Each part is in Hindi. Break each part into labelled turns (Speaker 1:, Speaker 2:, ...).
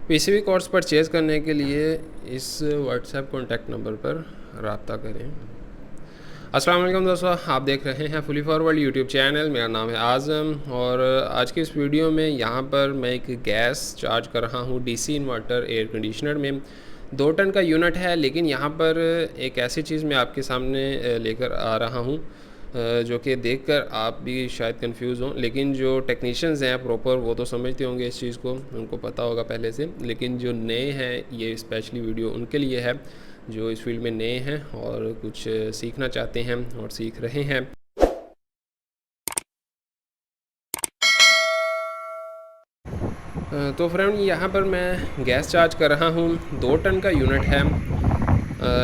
Speaker 1: पीसीबी कोर्स परचेज़ करने के लिए इस व्हाट्सएप कॉन्टैक्ट नंबर पर रब्ता करें। अस्सलाम वालेकुम दोस्तों, आप देख रहे हैं फुली फॉरवर्ड यूट्यूब चैनल। मेरा नाम है आज़म और आज की इस वीडियो में यहाँ पर मैं एक गैस चार्ज कर रहा हूँ डीसी इन्वर्टर एयर कंडीशनर में। 2 टन का यूनिट है, लेकिन यहाँ पर एक ऐसी चीज़ मैं आपके सामने लेकर आ रहा हूँ जो कि देखकर आप भी शायद कंफ्यूज हों, लेकिन जो टेक्नीशियंस हैं प्रॉपर वो तो समझते होंगे इस चीज़ को, उनको पता होगा पहले से। लेकिन जो नए हैं, ये स्पेशली वीडियो उनके लिए है जो इस फील्ड में नए हैं और कुछ सीखना चाहते हैं और सीख रहे हैं। तो फ्रेंड, यहाँ पर मैं गैस चार्ज कर रहा हूँ, 2 टन का यूनिट है।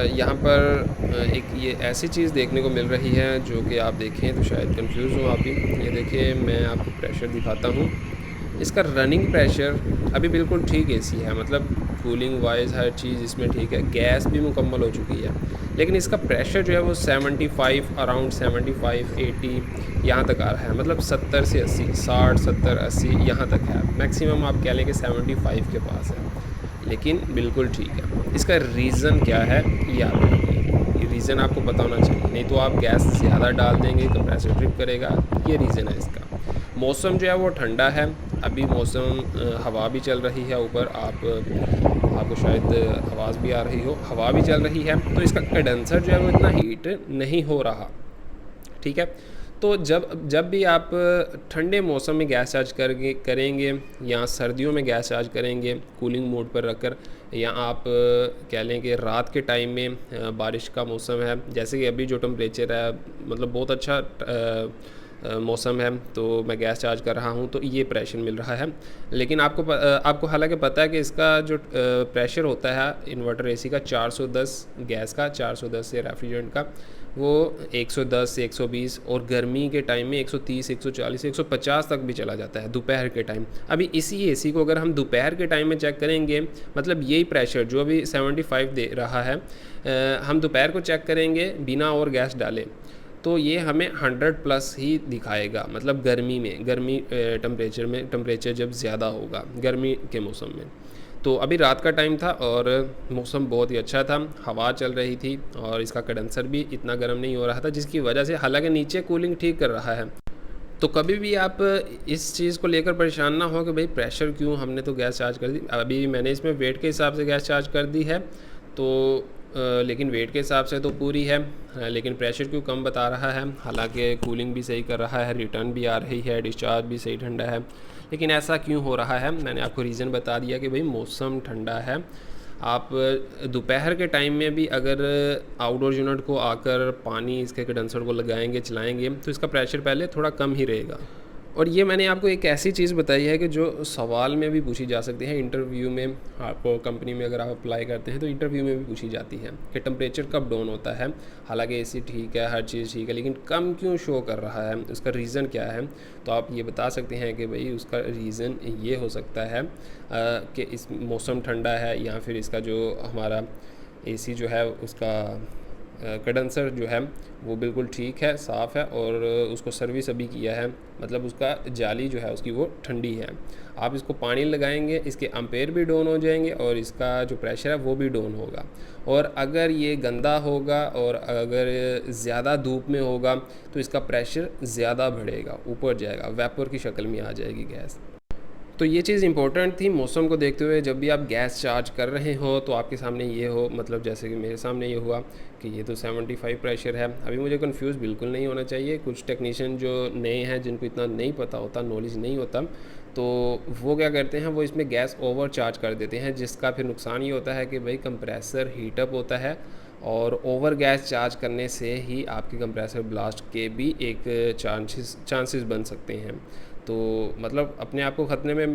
Speaker 1: यहाँ पर एक ये ऐसी चीज़ देखने को मिल रही है जो कि आप देखें तो शायद कंफ्यूज हो आप भी। ये देखिए, मैं आपको प्रेशर दिखाता हूँ। इसका रनिंग प्रेशर अभी बिल्कुल ठीक एसी है, मतलब कूलिंग वाइज हर चीज़ इसमें ठीक है, गैस भी मुकम्मल हो चुकी है। लेकिन इसका प्रेशर जो है वो 75 अराउंड 75-80 यहाँ तक आ रहा है, मतलब 70 से 80, 60 70 80 यहाँ तक है। मैक्सिमम आप कह लें कि 75 के पास है, लेकिन बिल्कुल ठीक है। इसका रीज़न क्या है ये आप देखिए, ये रीज़न आपको पता होना चाहिए, नहीं तो आप गैस ज़्यादा डाल देंगे, कंप्रेसर ट्रिप करेगा। ये रीज़न है इसका। मौसम जो है वो ठंडा है, अभी मौसम हवा भी चल रही है ऊपर, आपको शायद आवाज़ भी आ रही हो, हवा भी चल रही है, तो इसका कंडेंसर जो है वो इतना हीट नहीं हो रहा। ठीक है, तो जब जब भी आप ठंडे मौसम में गैस चार्ज करेंगे या सर्दियों में गैस चार्ज करेंगे कूलिंग मोड पर रखकर, या आप कह लें कि रात के टाइम में बारिश का मौसम है, जैसे कि अभी जो टेम्परेचर है, मतलब बहुत अच्छा मौसम है, तो मैं गैस चार्ज कर रहा हूँ तो ये प्रेशर मिल रहा है। लेकिन आपको हालांकि पता है कि इसका जो प्रेशर होता है इन्वर्टर एसी का 410, गैस का 410 से रेफ्रिजरेंट का वो 110 से 120, और गर्मी के टाइम में 130 140 150 तक भी चला जाता है दोपहर के टाइम। अभी इसी एसी को अगर हम दोपहर के टाइम में चेक करेंगे, मतलब यही प्रेशर जो अभी 75 दे रहा है, हम दोपहर को चेक करेंगे बिना और गैस डाले तो ये हमें 100 प्लस ही दिखाएगा, मतलब गर्मी में, गर्मी टेम्परेचर जब ज़्यादा होगा गर्मी के मौसम में। तो अभी रात का टाइम था और मौसम बहुत ही अच्छा था, हवा चल रही थी और इसका कंडेंसर भी इतना गर्म नहीं हो रहा था, जिसकी वजह से हालांकि नीचे कूलिंग ठीक कर रहा है। तो कभी भी आप इस चीज़ को लेकर परेशान ना हो कि भाई प्रेशर क्यों, हमने तो गैस चार्ज कर दी। अभी मैंने इसमें वेट के हिसाब से गैस चार्ज कर दी है, तो लेकिन वेट के हिसाब से तो पूरी है, लेकिन प्रेशर क्यों कम बता रहा है। हालांकि कूलिंग भी सही कर रहा है, रिटर्न भी आ रही है, डिस्चार्ज भी सही ठंडा है, लेकिन ऐसा क्यों हो रहा है। मैंने आपको रीज़न बता दिया कि भाई मौसम ठंडा है। आप दोपहर के टाइम में भी अगर आउटडोर यूनिट को आकर पानी इसके कंडेंसर को लगाएंगे, चलाएंगे, तो इसका प्रेशर पहले थोड़ा कम ही रहेगा। और ये मैंने आपको एक ऐसी चीज़ बताई है कि जो सवाल में भी पूछी जा सकती है, इंटरव्यू में आपको कंपनी में अगर आप अप्लाई करते हैं तो इंटरव्यू में भी पूछी जाती है कि टेम्परेचर कब डाउन होता है। हालांकि एसी ठीक है, हर चीज़ ठीक है, लेकिन कम क्यों शो कर रहा है, उसका रीज़न क्या है। तो आप ये बता सकते हैं कि भाई उसका रीज़न ये हो सकता है कि इस मौसम ठंडा है, या फिर इसका जो हमारा एसी जो है उसका कंडेंसर जो है वो बिल्कुल ठीक है, साफ़ है, और उसको सर्विस अभी किया है, मतलब उसका जाली जो है उसकी वो ठंडी है। आप इसको पानी लगाएंगे, इसके एम्पेयर भी डाउन हो जाएंगे और इसका जो प्रेशर है वो भी डाउन होगा। और अगर ये गंदा होगा और अगर ज़्यादा धूप में होगा तो इसका प्रेशर ज़्यादा बढ़ेगा, ऊपर जाएगा, वेपर की शक्ल में आ जाएगी गैस। तो ये चीज़ इंपॉर्टेंट थी मौसम को देखते हुए, जब भी आप गैस चार्ज कर रहे हो तो आपके सामने ये हो, मतलब जैसे कि मेरे सामने ये हुआ कि ये तो 75 प्रेशर है। अभी मुझे कंफ्यूज बिल्कुल नहीं होना चाहिए। कुछ टेक्नीशियन जो नए हैं, जिनको इतना नहीं पता होता, नॉलेज नहीं होता, तो वो क्या करते हैं, वो इसमें गैस ओवर चार्ज कर देते हैं, जिसका फिर नुकसान ये होता है कि भाई कंप्रेसर हीटअप होता है, और ओवर गैस चार्ज करने से ही आपके कंप्रेसर ब्लास्ट के भी एक चांसेस बन सकते हैं। तो मतलब अपने आप को ख़तरे में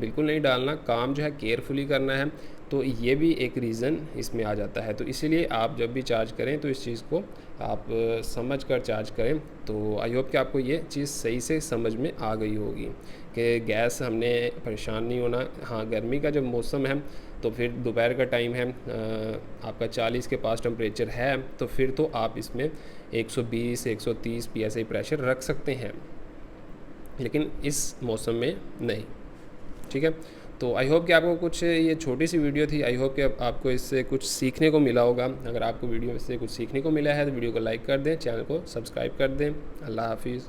Speaker 1: बिल्कुल नहीं डालना, काम जो है केयरफुली करना है। तो ये भी एक रीज़न इसमें आ जाता है। तो इसीलिए आप जब भी चार्ज करें तो इस चीज़ को आप समझ कर चार्ज करें। तो आई होप कि आपको ये चीज़ सही से समझ में आ गई होगी कि गैस हमने परेशान नहीं होना। हाँ, गर्मी का जब मौसम है तो फिर दोपहर का टाइम है, आपका 40 के पास टेम्परेचर है, तो फिर तो आप इसमें 120 130 PSI प्रेशर रख सकते हैं, लेकिन इस मौसम में नहीं। ठीक है, तो आई होप कि आपको कुछ, ये छोटी सी वीडियो थी, आई होप कि आपको इससे कुछ सीखने को मिला होगा। अगर आपको वीडियो से कुछ सीखने को मिला है तो वीडियो को लाइक कर दें, चैनल को सब्सक्राइब कर दें। अल्लाह हाफिज़।